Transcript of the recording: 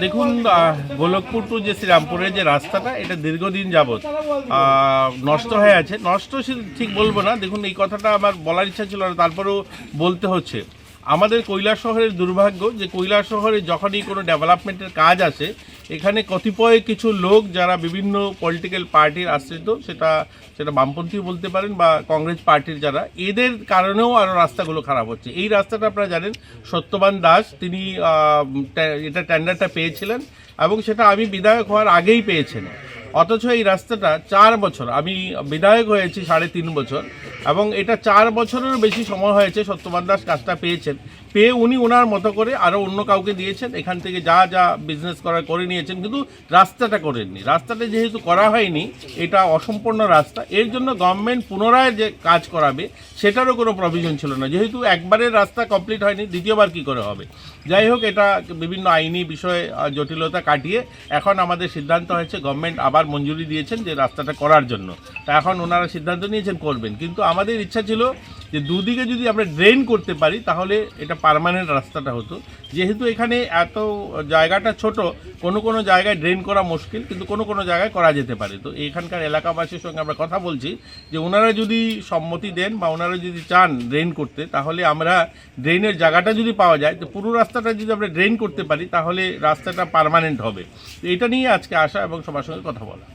দেখুন, গোলকপুর টু যে শ্রীরামপুরের যে রাস্তাটা, এটা দীর্ঘদিন যাবৎ নষ্ট হয়ে আছে। নষ্ট ঠিক বলবো না, দেখুন এই কথাটা আমার বলার ইচ্ছা ছিল না, তারপরেও বলতে হচ্ছে। আমাদের কৈলাসহরের দুর্ভাগ্য যে কৈলাসহরে যখনই কোনো ডেভেলপমেন্টের কাজ আসে, এখানে কতিপয় কিছু লোক যারা বিভিন্ন পলিটিক্যাল পার্টির আশ্রিত, সেটা বামপন্থী বলতে পারেন বা কংগ্রেস পার্টির যারা, এদের কারণেও আরও রাস্তাগুলো খারাপ হচ্ছে। এই রাস্তাটা আপনারা জানেন, সত্যবান দাস তিনি এটা টেন্ডারটা পেয়েছিলেন এবং সেটা আমি বিধায়ক হওয়ার আগেই পেয়েছেন। অথচ এই রাস্তাটা 4 বছর, আমি বিধায়ক হয়েছি 3.5 বছর, এবং এটা 4 বছরেরও বেশি সময় হয়েছে সত্যবান দাস কাজটা পেয়েছেন। পেয়ে উনি ওনার মতো করে আরও অন্য কাউকে দিয়েছেন, এখান থেকে যা যা বিজনেস করার করে নিয়েছেন, কিন্তু রাস্তাটা করেননি। রাস্তাটা যেহেতু করা হয়নি, এটা অসম্পূর্ণ রাস্তা, এর জন্য গভর্নমেন্ট পুনরায় যে কাজ করাবে সেটারও কোনো প্রভিশন ছিল না। যেহেতু একবারের রাস্তা কমপ্লিট হয়নি, দ্বিতীয়বার কি করে হবে? যাই হোক, এটা বিভিন্ন আইনি বিষয়ে জটিলতা কাটিয়ে এখন আমাদের সিদ্ধান্ত হয়েছে, গভর্নমেন্ট আবার মঞ্জুরি দিয়েছেন যে রাস্তাটা করার জন্য। তা এখন ওনারা সিদ্ধান্ত নিয়েছেন করবেন, কিন্তু আমাদের ইচ্ছা ছিল যে দুদিকে যদি আমরা ড্রেন করতে পারি তাহলে এটা পার্মানেন্ট রাস্তাটা হতো। যেহেতু এখানে এত জায়গাটা ছোট, কোনো জায়গায় ড্রেন করা মুশকিল, কিন্তু কোনো জায়গায় করা যেতে পারে। তো এখানকার এলাকাবাসীর সঙ্গে আমরা কথা বলছি যে ওনারা যদি সম্মতি দেন বা ওনারা যদি চান ড্রেন করতে, তাহলে আমরা ড্রেনের জায়গাটা যদি পাওয়া যায়, তো পুরো রাস্তাটা যদি আমরা ড্রেন করতে পারি তাহলে রাস্তাটা পার্মানেন্ট হবে। তো এটা নিয়ে আজকে আসা এবং সবার সঙ্গে কথা বলা।